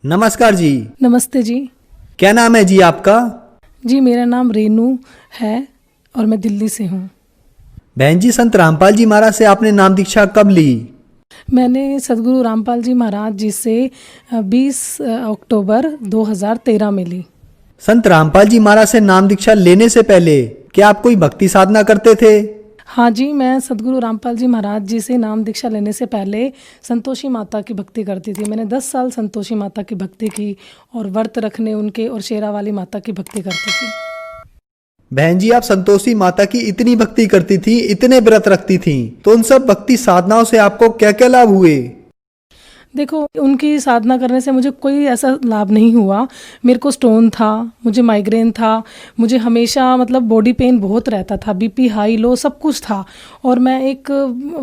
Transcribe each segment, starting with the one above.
नमस्कार जी। नमस्ते जी। क्या नाम है जी आपका? जी मेरा नाम रेनू है और मैं दिल्ली से हूँ। बहन जी, संत रामपाल जी महाराज से आपने नाम दीक्षा कब ली? मैंने सदगुरु रामपाल जी महाराज जी से 20 अक्टूबर 2013 में ली। संत रामपाल जी महाराज से नाम दीक्षा लेने से पहले क्या आप कोई भक्ति साधना करते थे? हाँ जी, मैं सदगुरु रामपाल जी महाराज जी से नाम दीक्षा लेने से पहले संतोषी माता की भक्ति करती थी। मैंने 10 साल संतोषी माता की भक्ति की और व्रत रखने उनके और शेरा वाली माता की भक्ति करती थी। बहन जी, आप संतोषी माता की इतनी भक्ति करती थी, इतने व्रत रखती थी, तो उन सब भक्ति साधनाओं से आपको क्या क्या लाभ हुए? देखो, उनकी साधना करने से मुझे कोई ऐसा लाभ नहीं हुआ। मेरे को स्टोन था, मुझे माइग्रेन था, मुझे हमेशा मतलब बॉडी पेन बहुत रहता था, बीपी हाई लो सब कुछ था। और मैं एक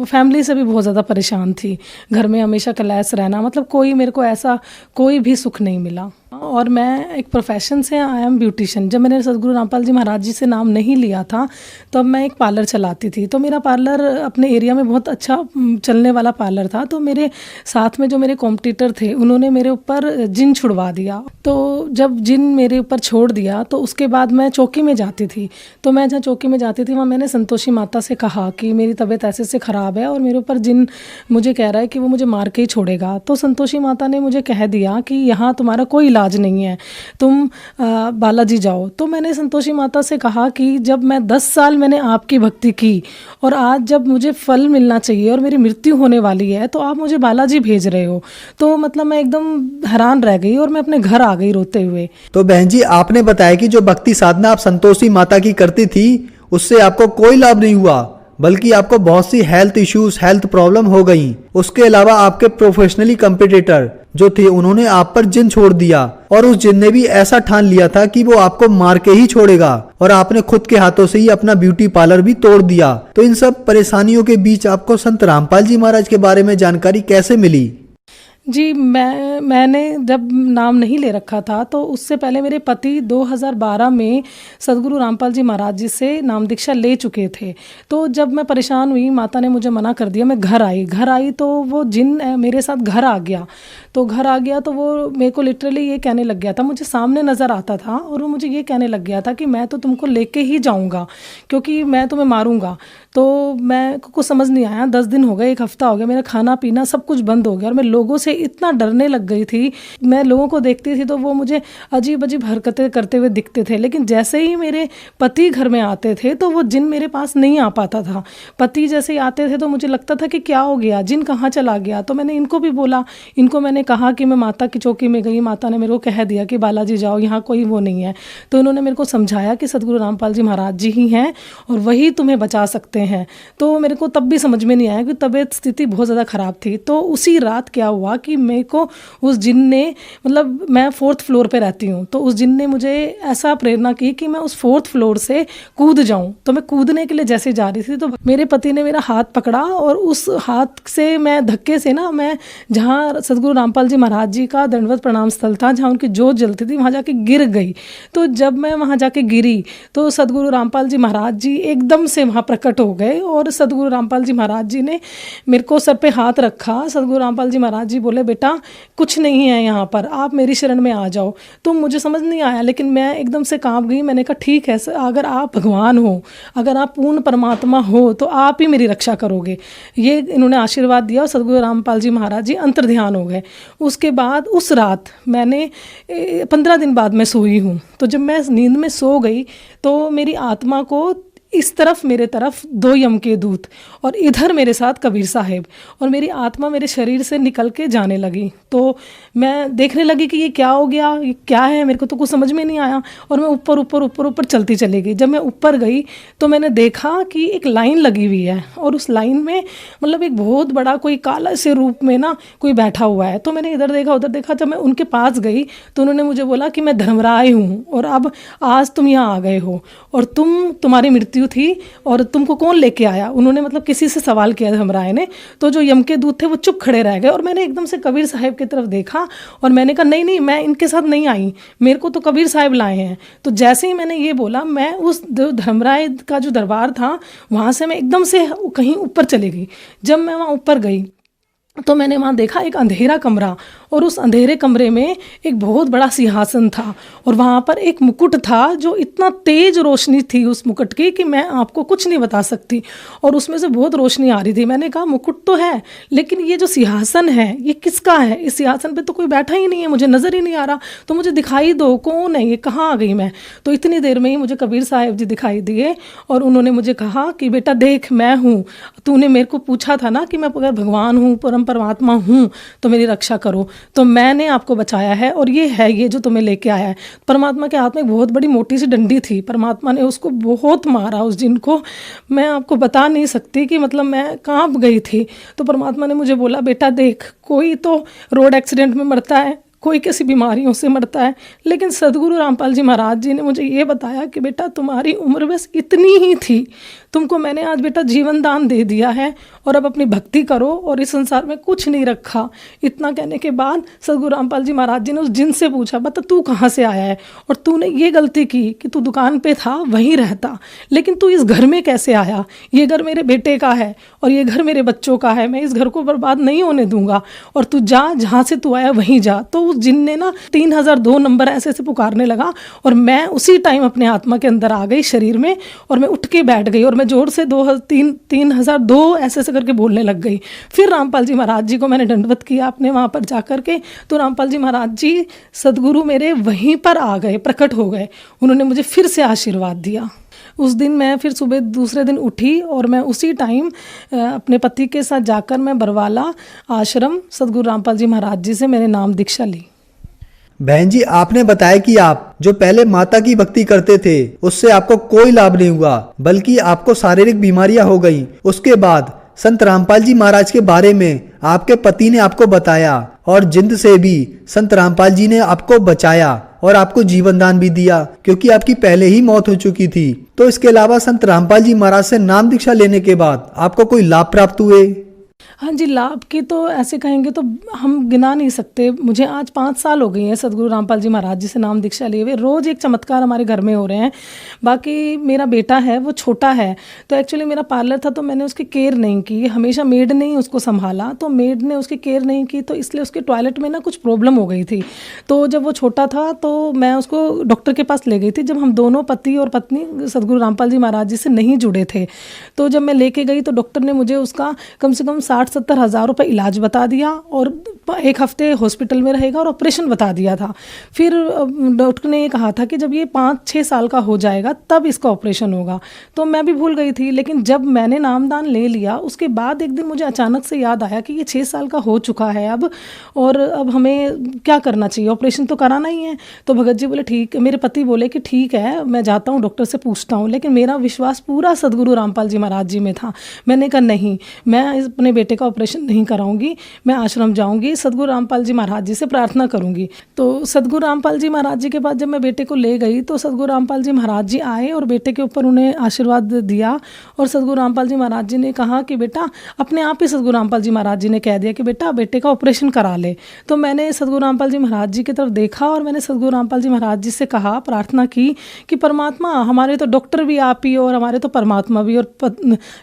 फैमिली से भी बहुत ज़्यादा परेशान थी। घर में हमेशा क्लैश रहना, मतलब कोई मेरे को ऐसा कोई भी सुख नहीं मिला। और मैं एक प्रोफेशन से आई एम ब्यूटिशियन। जब मैंने सदगुरु रामपाल जी महाराज जी से नाम नहीं लिया था तब मैं एक पार्लर चलाती थी। तो मेरा पार्लर अपने एरिया में बहुत अच्छा चलने वाला पार्लर था। तो मेरे साथ में जो मेरे कॉम्पिटिटर थे उन्होंने मेरे ऊपर जिन छुड़वा दिया। तो जब जिन मेरे ऊपर छोड़ दिया तो उसके बाद मैं चौकी में जाती थी। तो मैं जहाँ चौकी में जाती थी वहाँ मैंने संतोषी माता से कहा कि मेरी तबीयत ऐसे से ख़राब है और मेरे ऊपर जिन मुझे कह रहा है कि वो मुझे मार के ही छोड़ेगा। तो संतोषी माता ने मुझे कह दिया कि यहाँ तुम्हारा कोई इलाज नहीं है, तुम बालाजी जाओ। तो मैंने संतोषी माता से कहा कि जब मैं 10 साल मैंने आपकी भक्ति की और आज जब मुझे फल मिलना चाहिए और मेरी मृत्यु होने वाली है तो आप मुझे बालाजी भेज रहे हो। तो मतलब मैं एकदम हैरान रह गई और मैं अपने घर आ गई रोते हुए। तो बहन जी, आपने बताया कि जो भक्ति साधना आप संतोषी माता की करती थी उससे आपको कोई लाभ नहीं हुआ, बल्कि आपको बहुत सी हेल्थ इश्यूज, हेल्थ प्रॉब्लम हो गई। उसके अलावा आपके प्रोफेशनली कंपटीटर जो थे उन्होंने आप पर जिन छोड़ दिया और उस जिन ने भी ऐसा ठान लिया था कि वो आपको मार के ही छोड़ेगा, और आपने खुद के हाथों से ही अपना ब्यूटी पार्लर भी तोड़ दिया। तो इन सब परेशानियों के बीच आपको संत रामपाल जी महाराज के बारे में जानकारी कैसे मिली? जी, मैंने जब नाम नहीं ले रखा था तो उससे पहले मेरे पति 2012 में सदगुरु रामपाल जी महाराज जी से नाम दीक्षा ले चुके थे। तो जब मैं परेशान हुई, माता ने मुझे मना कर दिया, मैं घर आई तो वो जिन मेरे साथ घर आ गया। तो घर आ गया तो वो मेरे को लिटरली ये कहने लग गया था, मुझे सामने नज़र आता था और वो मुझे ये कहने लग गया था कि मैं तो तुमको लेके ही जाऊँगा क्योंकि मैं तुम्हें मारूँगा। तो मैं को समझ नहीं आया। 10 दिन हो गए, 1 हफ्ता हो गया, मेरा खाना पीना सब कुछ बंद हो गया और मैं लोगों से इतना डरने लग गई थी। मैं लोगों को देखती थी तो वो मुझे अजीब अजीब हरकतें करते हुए दिखते थे, लेकिन जैसे ही मेरे पति घर में आते थे तो वो जिन मेरे पास नहीं आ पाता था। पति जैसे ही आते थे तो मुझे लगता था कि क्या हो गया, जिन कहाँ चला गया। तो मैंने इनको भी बोला, इनको मैंने कहा कि मैं माता की चौकी में गई, माता ने मेरे को कह दिया कि बालाजी जाओ, यहाँ कोई वो नहीं है। तो इन्होंने मेरे को समझाया कि सदगुरु रामपाल जी महाराज जी ही हैं और वही तुम्हें बचा सकते हैं। तो मेरे को तब भी समझ में नहीं आया कि तबीयत स्थिति बहुत ज़्यादा ख़राब थी। तो उसी रात क्या हुआ कि मेरे को उस जिन ने, मतलब मैं 4th फ्लोर पे रहती हूँ, तो उस जिन ने मुझे ऐसा प्रेरणा की कि मैं उस 4th फ्लोर से कूद जाऊँ। तो मैं कूदने के लिए जैसे जा रही थी तो मेरे पति ने मेरा हाथ पकड़ा और उस हाथ से मैं धक्के से ना, मैं जहाँ सदगुरु रामपाल जी महाराज जी का दंडवत प्रणाम स्थल था, जहाँ उनकी जोत जलती थी, वहाँ जाके गिर गई। तो जब मैं वहाँ जाके गिरी तो सदगुरु रामपाल जी महाराज जी एकदम से वहाँ प्रकट हो गए और सदगुरु रामपाल जी महाराज जी ने मेरे को सर पे हाथ रखा। सदगुरु रामपाल जी महाराज जी बोले, बेटा कुछ नहीं है यहाँ पर, आप मेरी शरण में आ जाओ। तो मुझे समझ नहीं आया, लेकिन मैं एकदम से कांप गई। मैंने कहा ठीक है सर, अगर आप भगवान हो, अगर आप पूर्ण परमात्मा हो तो आप ही मेरी रक्षा करोगे। ये इन्होंने आशीर्वाद दिया और सदगुरु रामपाल जी महाराज जी अंतर्ध्यान हो गए। उसके बाद उस रात मैंने 15 दिन बाद मैं सोई हूँ। तो जब मैं नींद में सो गई तो मेरी आत्मा को इस तरफ मेरे तरफ 2 यम के दूत और इधर मेरे साथ कबीर साहिब, और मेरी आत्मा मेरे शरीर से निकल के जाने लगी। तो मैं देखने लगी कि ये क्या हो गया, ये क्या है, मेरे को तो कुछ समझ में नहीं आया। और मैं ऊपर ऊपर ऊपर ऊपर चलती चली गई। जब मैं ऊपर गई तो मैंने देखा कि एक लाइन लगी हुई है और उस लाइन में मतलब एक बहुत बड़ा कोई काला से रूप में ना कोई बैठा हुआ है। तो मैंने इधर देखा उधर देखा। जब मैं उनके पास गई तो उन्होंने मुझे बोला कि मैं धर्मराय हूँ और अब आज तुम यहाँ आ गए हो और तुम्हारी मृत्यु थी और तुमको कौन लेके आया। उन्होंने मतलब किसी से सवाल किया धर्मराय ने। तो जो यम के दूत थे वो चुप खड़े रह गए और मैंने एकदम से कबीर साहिब की तरफ देखा और मैंने कहा नहीं नहीं, मैं इनके साथ नहीं आई, मेरे को तो कबीर साहिब लाए हैं। तो जैसे ही मैंने ये बोला, मैं उस धर्मराय का जो दरबार था वहाँ से मैं एकदम से कहीं ऊपर चली गई। जब मैं वहाँ ऊपर गई तो मैंने वहाँ देखा एक अंधेरा कमरा, और उस अंधेरे कमरे में एक बहुत बड़ा सिंहासन था, और वहाँ पर एक मुकुट था जो इतना तेज रोशनी थी उस मुकुट की कि मैं आपको कुछ नहीं बता सकती, और उसमें से बहुत रोशनी आ रही थी। मैंने कहा मुकुट तो है, लेकिन ये जो सिंहासन है ये किसका है? इस सिंहासन पे तो कोई बैठा ही नहीं है, मुझे नज़र ही नहीं आ रहा, तो मुझे दिखाई दो, कौन है ये, कहाँ आ गई मैं? तो इतनी देर में ही मुझे कबीर साहब जी दिखाई दिए, और उन्होंने मुझे कहा कि बेटा देख, मैं हूँ, तूने मेरे को पूछा था ना कि मैं अगर भगवान हूँ, परमात्मा हूँ, तो मेरी रक्षा करो, तो मैंने आपको बचाया है, और ये है ये जो तुम्हें लेके आया है। परमात्मा के हाथ में एक बहुत बड़ी मोटी सी डंडी थी, परमात्मा ने उसको बहुत मारा उस जिन को, मैं आपको बता नहीं सकती कि मतलब मैं कांप गई थी। तो परमात्मा ने मुझे बोला, बेटा देख, कोई तो रोड एक्सीडेंट में मरता है, कोई किसी बीमारियों से मरता है, लेकिन सदगुरु रामपाल जी महाराज जी ने मुझे ये बताया कि बेटा तुम्हारी उम्र बस इतनी ही थी, तुमको मैंने आज बेटा जीवन दान दे दिया है, और अब अपनी भक्ति करो, और इस संसार में कुछ नहीं रखा। इतना कहने के बाद सदगुरु रामपाल जी महाराज जी ने उस जिन से पूछा, बता तू कहाँ से आया है, और तूने ये गलती की कि तू दुकान पे था वहीं रहता, लेकिन तू इस घर में कैसे आया? ये घर मेरे बेटे का है, और ये घर मेरे बच्चों का है, मैं इस घर को बर्बाद नहीं होने दूंगा, और तू जा, जहाँ से तू आया वहीं जा। तो उस जिन ने ना 3002 नंबर ऐसे ऐसे पुकारने लगा, और मैं उसी टाइम अपने आत्मा के अंदर आ गई शरीर में, और मैं उठ के बैठ गई, और मैं जोर से 3002 ऐसे ऐसे करके बोलने लग गई। फिर रामपाल जी महाराज जी को मैंने दंडवत किया अपने वहाँ पर जा कर के, तो रामपाल जी महाराज जी सदगुरु मेरे वहीं पर आ गए, प्रकट हो गए, उन्होंने मुझे फिर से आशीर्वाद दिया। उस दिन मैं फिर सुबह दूसरे दिन उठी, और मैं उसी टाइम अपने पति के साथ जाकर मैं बरवाला आश्रम सदगुरु रामपाल जी महाराज जी से मैंने नाम दीक्षा ली। बहन जी, आपने बताया कि आप जो पहले माता की भक्ति करते थे उससे आपको कोई लाभ नहीं हुआ, बल्कि आपको शारीरिक बीमारियां हो गई। उसके बाद संत रामपाल जी महाराज के बारे में आपके पति ने आपको बताया, और जिंद से भी संत रामपाल जी ने आपको बचाया और आपको जीवन दान भी दिया, क्योंकि आपकी पहले ही मौत हो चुकी थी। तो इसके अलावा संत रामपाल जी महाराज से नाम दीक्षा लेने के बाद आपको कोई लाभ प्राप्त हुए? हाँ जी, लाभ की तो ऐसे कहेंगे तो हम गिना नहीं सकते। मुझे आज 5 साल हो गई हैं सदगुरु रामपाल जी महाराज जी से नाम दीक्षा लिए हुए। रोज़ एक चमत्कार हमारे घर में हो रहे हैं। बाकी मेरा बेटा है वो छोटा है, तो एक्चुअली मेरा पार्लर था, तो मैंने उसकी केयर नहीं की, हमेशा मेड ने ही उसको संभाला, तो मेड ने उसकी केयर नहीं की, तो इसलिए उसके टॉयलेट में ना कुछ प्रॉब्लम हो गई थी। तो जब वो छोटा था तो मैं उसको डॉक्टर के पास ले गई थी, जब हम दोनों पति और पत्नी सदगुरु रामपाल जी महाराज जी से नहीं जुड़े थे। तो जब मैं लेके गई तो डॉक्टर ने मुझे उसका कम से कम 60-70 हज़ार रुपये इलाज बता दिया, और 1 हफ्ते हॉस्पिटल में रहेगा, और ऑपरेशन बता दिया था। फिर डॉक्टर ने ये कहा था कि जब ये 5-6 साल का हो जाएगा तब इसका ऑपरेशन होगा। तो मैं भी भूल गई थी, लेकिन जब मैंने नामदान ले लिया उसके बाद एक दिन मुझे अचानक से याद आया कि ये 6 साल का हो चुका है अब, और अब हमें क्या करना चाहिए, ऑपरेशन तो कराना ही है। तो भगत जी बोले ठीक, मेरे पति बोले कि ठीक है, मैं जाता हूँ डॉक्टर से पूछता हूँ, लेकिन मेरा विश्वास पूरा सदगुरु रामपाल जी महाराज जी में था। मैंने कहा नहीं, मैं अपने बेटे का ऑपरेशन नहीं कराऊंगी, मैं आश्रम जाऊंगी, सदगुरु रामपाल जी महाराज जी से प्रार्थना करूंगी। तो सदगुरु रामपाल जी महाराज जी के पास जब मैं बेटे को ले गई तो सदगुरु रामपाल जी महाराज जी आए और बेटे के ऊपर उन्हें आशीर्वाद दिया, और सदगुरु रामपाल जी महाराज जी ने कहा कि बेटा, अपने आप ही सदगुरु रामपाल जी महाराज जी ने कह दिया कि बेटा बेटे का ऑपरेशन करा ले। तो मैंने सदगुरु रामपाल जी महाराज जी की तरफ देखा, और मैंने सदगुरु रामपाल जी महाराज जी से कहा, प्रार्थना की कि परमात्मा, हमारे तो डॉक्टर भी आप ही हो, और हमारे तो परमात्मा भी और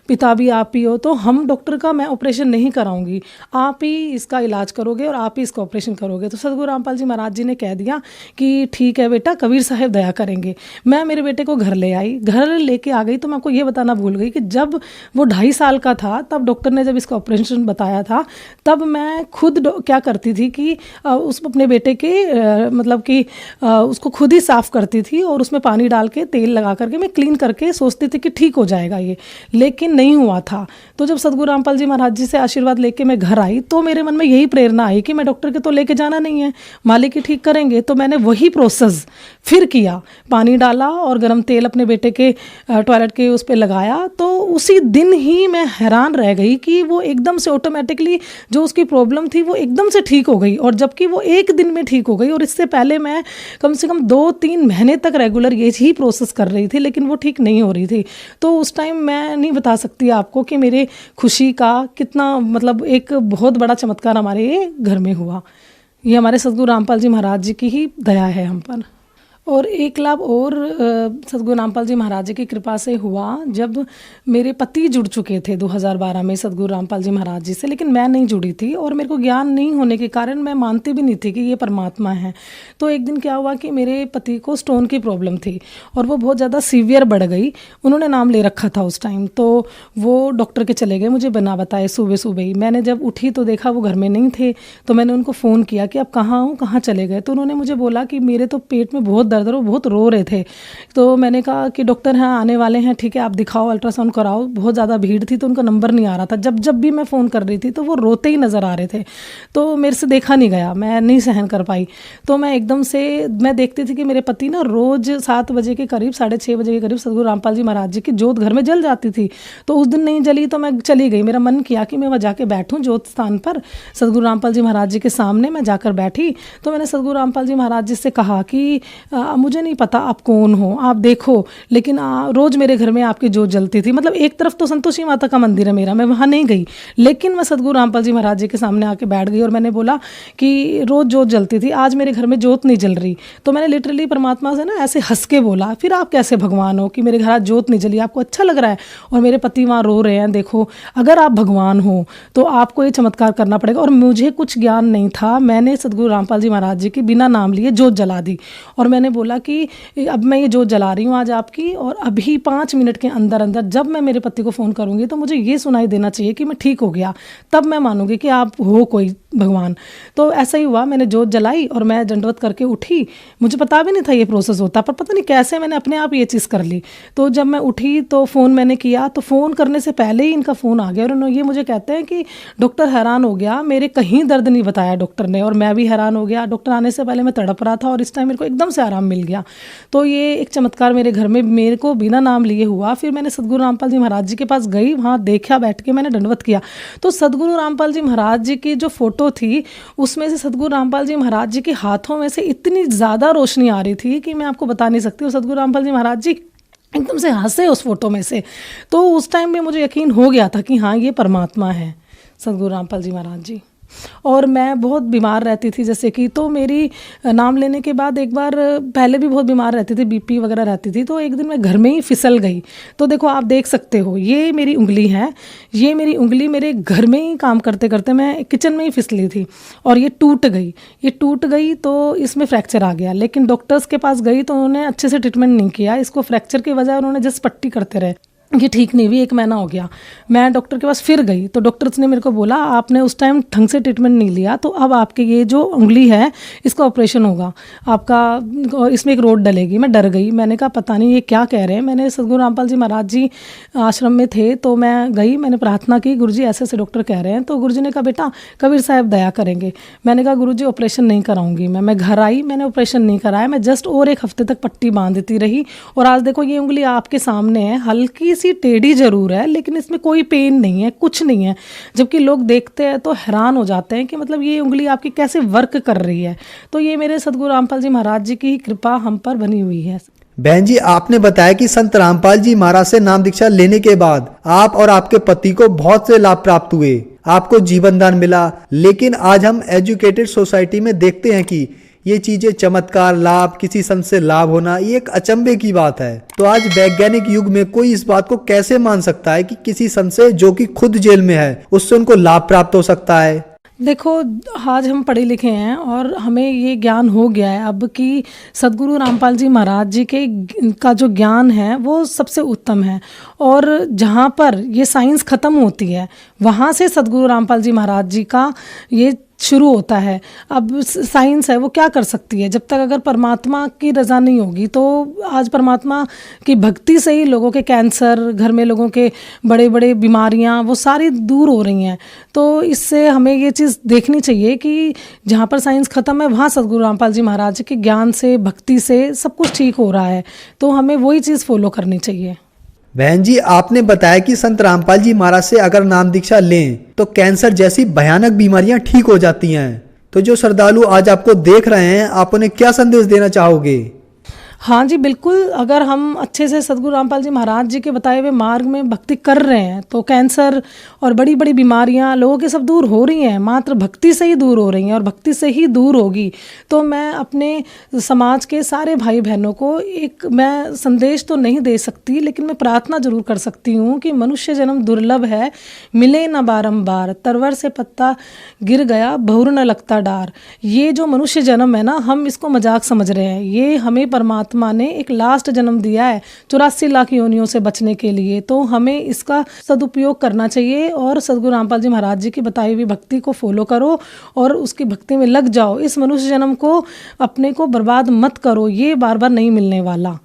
पिता भी आप ही हो, तो हम डॉक्टर का मैं ऑपरेशन नहीं कराऊंगी, आप ही इसका इलाज करोगे और आप ही इसका ऑपरेशन करोगे। तो सदगुरु रामपाल जी महाराज जी ने कह दिया कि ठीक है बेटा, कबीर साहब दया करेंगे। मैं मेरे बेटे को घर ले आई, घर लेके आ गई, तो मैं आपको ये बताना भूल गई कि जब वो 2.5 साल का था तब डॉक्टर ने जब इसका ऑपरेशन बताया था, तब मैं खुद क्या करती थी कि उस अपने बेटे के मतलब कि उसको खुद ही साफ़ करती थी, और उसमें पानी डाल के तेल लगा करके मैं क्लीन करके सोचती थी कि ठीक हो जाएगा ये, लेकिन नहीं हुआ था। तो जब सदगुरु रामपाल जी महाराज जी से आशीर्वाद लेके मैं घर आई तो मेरे मन में यही प्रेरणा आई कि मैं डॉक्टर के तो लेके जाना नहीं है, मालिक ही ठीक करेंगे। तो मैंने वही प्रोसेस फिर किया, पानी डाला और गर्म तेल अपने बेटे के टॉयलेट के उस पर लगाया। तो उसी दिन ही मैं हैरान रह गई कि वो एकदम से ऑटोमेटिकली जो उसकी प्रॉब्लम थी वो एकदम से ठीक हो गई, और जबकि वो एक दिन में ठीक हो गई। और इससे पहले मैं कम से कम 2-3 महीने तक रेगुलर ये ही प्रोसेस कर रही थी, लेकिन वो ठीक नहीं हो रही थी। तो उस टाइम मैं नहीं बता सकती आपको कि मेरे खुशी का कितना, मतलब एक बहुत बड़ा चमत्कार हमारे घर में हुआ। ये हमारे सदगुरु रामपाल जी महाराज जी की ही दया है हम पर। और एक लाभ और सद्गुरु रामपाल जी महाराज जी की कृपा से हुआ जब मेरे पति जुड़ चुके थे 2012 में सद्गुरु रामपाल जी महाराज जी से, लेकिन मैं नहीं जुड़ी थी और मेरे को ज्ञान नहीं होने के कारण मैं मानती भी नहीं थी कि ये परमात्मा है। तो एक दिन क्या हुआ कि मेरे पति को स्टोन की प्रॉब्लम थी और वो बहुत ज़्यादा सीवियर बढ़ गई। उन्होंने नाम ले रखा था उस टाइम, तो वो डॉक्टर के चले गए मुझे बिना बताए सुबह सुबह ही। मैंने जब उठी तो देखा वो घर में नहीं थे, तो मैंने उनको फ़ोन किया कि आप कहाँ हो, कहाँ चले गए। तो उन्होंने मुझे बोला कि मेरे तो पेट में बहुत दर्द है, वो बहुत रो रहे थे। तो मैंने कहा कि डॉक्टर हैं आने वाले हैं, ठीक है आप दिखाओ, अल्ट्रासाउंड कराओ। बहुत ज़्यादा भीड़ थी तो उनका नंबर नहीं आ रहा था। जब भी मैं फ़ोन कर रही थी तो वो रोते ही नज़र आ रहे थे, तो मेरे से देखा नहीं गया, मैं नहीं सहन कर पाई। तो मैं एकदम से मैं देखती थी कि मेरे पति ना रोज़ 7 बजे के करीब, 6:30 बजे के करीब सद्गुरु रामपाल जी महाराज जी की जोत घर में जल जाती थी। तो उस दिन नहीं जली तो मैं चली गई। मेरा मन किया कि मैं वहाँ जाके बैठूँ जोत स्थान पर सद्गुरु रामपाल जी महाराज जी के सामने। मैं जाकर बैठी तो मैंने सद्गुरु रामपाल जी महाराज जी से कहा कि मुझे नहीं पता आप कौन हो, आप देखो, लेकिन रोज़ मेरे घर में आपकी जोत जलती थी। मतलब एक तरफ तो संतोषी माता का मंदिर है मेरा, मैं वहाँ नहीं गई, लेकिन मैं सद्गुरु रामपाल जी महाराज जी के सामने आके बैठ गई और मैंने बोला कि रोज़ जोत जलती थी, आज मेरे घर में जोत नहीं जल रही। तो मैंने लिटरली परमात्मा से ना ऐसे हंस के बोला, फिर आप कैसे भगवान हो कि मेरे घर आज जोत नहीं जली, आपको अच्छा लग रहा है और मेरे पति वहाँ रो रहे हैं। देखो अगर आप भगवान हो तो आपको ये चमत्कार करना पड़ेगा। और मुझे कुछ ज्ञान नहीं था, मैंने सद्गुरु रामपाल जी महाराज जी की बिना नाम लिए जोत जला दी और मैंने बोला कि अब मैं ये जोत जला रही हूँ आज आपकी, और अभी 5 मिनट के अंदर अंदर जब मैं मेरे पति को फ़ोन करूँगी तो मुझे ये सुनाई देना चाहिए कि मैं ठीक हो गया, तब मैं मानूंगी कि आप हो कोई भगवान। तो ऐसा ही हुआ, मैंने जोत जलाई और मैं दंडवत करके उठी। मुझे पता भी नहीं था ये प्रोसेस होता, पर पता नहीं कैसे मैंने अपने आप ये चीज़ कर ली। तो जब मैं उठी तो फ़ोन मैंने किया, तो फ़ोन करने से पहले ही इनका फ़ोन आ गया और उन्होंने ये मुझे कहते हैं कि डॉक्टर हैरान हो गया, मेरे कहीं दर्द नहीं बताया डॉक्टर ने, और मैं भी हैरान हो गया। डॉक्टर आने से पहले मैं तड़प रहा था और इस टाइम मेरे को एकदम से आराम मिल गया। तो ये एक चमत्कार मेरे घर में मेरे को बिना नाम लिए हुआ। फिर मैंने सद्गुरु रामपाल जी महाराज जी के पास गई, वहाँ देखा, बैठ के मैंने दंडवत किया। तो सद्गुरु रामपाल जी महाराज जी की जो फोटो थी उसमें से सद्गुरु रामपाल जी महाराज जी के हाथों में से इतनी ज़्यादा रोशनी आ रही थी कि मैं आपको बता नहीं सकती। और सद्गुरु रामपाल जी महाराज जी एकदम से हंसे उस फोटो में से। तो उस टाइम में मुझे यकीन हो गया था कि हाँ ये परमात्मा है सद्गुरु रामपाल जी महाराज जी। और मैं बहुत बीमार रहती थी जैसे कि, तो मेरी नाम लेने के बाद एक बार, पहले भी बहुत बीमार रहती थी, बीपी वगैरह रहती थी। तो एक दिन मैं घर में ही फिसल गई। तो देखो आप देख सकते हो, ये मेरी उंगली है, ये मेरी उंगली मेरे घर में ही काम करते करते मैं किचन में ही फिसली थी और ये टूट गई। ये टूट गई तो इसमें फ्रैक्चर आ गया, लेकिन डॉक्टर्स के पास गई तो उन्होंने अच्छे से ट्रीटमेंट नहीं किया। इसको फ्रैक्चर की वजह उन्होंने जस्ट पट्टी करते रहे, ये ठीक नहीं हुई। 1 महीना हो गया, मैं डॉक्टर के पास फिर गई तो डॉक्टर्स ने मेरे को बोला आपने उस टाइम ढंग से ट्रीटमेंट नहीं लिया, तो अब आपके ये जो उंगली है इसका ऑपरेशन होगा आपका, इसमें एक रोड डलेगी। मैं डर गई, मैंने कहा पता नहीं ये क्या कह रहे हैं। मैंने सद्गुरु रामपाल जी महाराज जी आश्रम में थे तो मैं गई, मैंने प्रार्थना की, गुरुजी ऐसे ऐसे डॉक्टर कह रहे हैं। तो गुरुजी ने कहा बेटा कबीर साहब दया करेंगे। मैंने कहा गुरुजी ऑपरेशन नहीं कराऊंगी मैं घर आई, मैंने ऑपरेशन नहीं कराया, मैं जस्ट और 1 हफ्ते तक पट्टी बांधती रही। और आज देखो ये उंगली आपके सामने है, हल्की सी टेढ़ी जरूर है लेकिन इसमें कोई पेन नहीं है, कुछ नहीं है। जबकि लोग देखते हैं तो हैरान हो जाते हैं कि मतलब ये उंगली आपकी कैसे वर्क कर रही है। तो ये मेरे सद्गुरु रामपाल जी महाराज जी की कृपा हम पर बनी हुई है। बहन जी, आपने बताया कि संत रामपाल जी महाराज से नाम दीक्षा लेने के बाद आप और आपके पति को बहुत से लाभ प्राप्त हुए, आपको जीवन दान मिला। लेकिन आज हम एजुकेटेड सोसाइटी में देखते हैं कि ये चीजें चमत्कार, लाभ, किसी संत से लाभ होना, ये एक अचंभे की बात है। तो आज वैज्ञानिक युग में कोई इस बात को कैसे मान सकता है कि किसी संत से जो कि खुद जेल में है उससे उनको लाभ प्राप्त हो सकता है? देखो आज हम पढ़े लिखे हैं और हमें ये ज्ञान हो गया है अब कि सद्गुरु रामपाल जी महाराज जी के का जो ज्ञान है वो सबसे उत्तम है। और जहाँ पर ये साइंस ख़त्म होती है वहाँ से सद्गुरु रामपाल जी महाराज जी का ये शुरू होता है। अब साइंस है वो क्या कर सकती है, जब तक अगर परमात्मा की रज़ा नहीं होगी। तो आज परमात्मा की भक्ति से ही लोगों के कैंसर, घर में लोगों के बड़े बड़े बीमारियां वो सारी दूर हो रही हैं। तो इससे हमें ये चीज़ देखनी चाहिए कि जहाँ पर साइंस ख़त्म है वहाँ सद्गुरु रामपाल जी महाराज के ज्ञान से, भक्ति से सब कुछ ठीक हो रहा है। तो हमें वही चीज़ फॉलो करनी चाहिए। बहन जी, आपने बताया कि संत रामपाल जी महाराज से अगर नाम दीक्षा लें तो कैंसर जैसी भयानक बीमारियां ठीक हो जाती हैं। तो जो श्रद्धालु आज आपको देख रहे हैं, आप उन्हें क्या संदेश देना चाहोगे? हाँ जी, बिल्कुल। अगर हम अच्छे से सद्गुरु रामपाल जी महाराज जी के बताए हुए मार्ग में भक्ति कर रहे हैं तो कैंसर और बड़ी बड़ी बीमारियां लोगों के सब दूर हो रही हैं, मात्र भक्ति से ही दूर हो रही हैं और भक्ति से ही दूर होगी। तो मैं अपने समाज के सारे भाई बहनों को एक मैं संदेश तो नहीं दे सकती, लेकिन मैं प्रार्थना जरूर कर सकती हूँ कि मनुष्य जन्म दुर्लभ है, मिले न बारंबार, तरवर से पत्ता गिर गया बहुर न लगता डार। ये जो मनुष्य जन्म है ना, हम इसको मजाक समझ रहे हैं, ये हमें परमात्मा ने एक लास्ट जन्म दिया है 84 लाख योनियों से बचने के लिए। तो हमें इसका सदुपयोग करना चाहिए और सद्गुरु रामपाल जी महाराज जी की बताई हुई भक्ति को फॉलो करो और उसकी भक्ति में लग जाओ। इस मनुष्य जन्म को अपने को बर्बाद मत करो, ये बार बार नहीं मिलने वाला।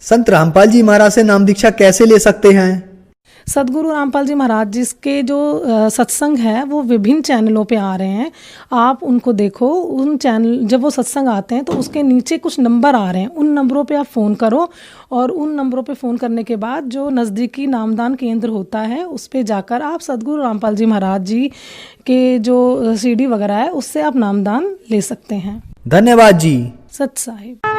संत रामपाल जी महाराज से नाम दीक्षा कैसे ले सकते हैं? सद्गुरु रामपाल जी महाराज जी के जो सत्संग है वो विभिन्न चैनलों पे आ रहे हैं, आप उनको देखो। उन चैनल जब वो सत्संग आते हैं तो उसके नीचे कुछ नंबर आ रहे हैं, उन नंबरों पे आप फ़ोन करो और उन नंबरों पे फ़ोन करने के बाद जो नज़दीकी नामदान केंद्र होता है उस पे जाकर आप सद्गुरु रामपाल जी महाराज जी के जो CD वगैरह है उससे आप नामदान ले सकते हैं। धन्यवाद जी। सत साहिब।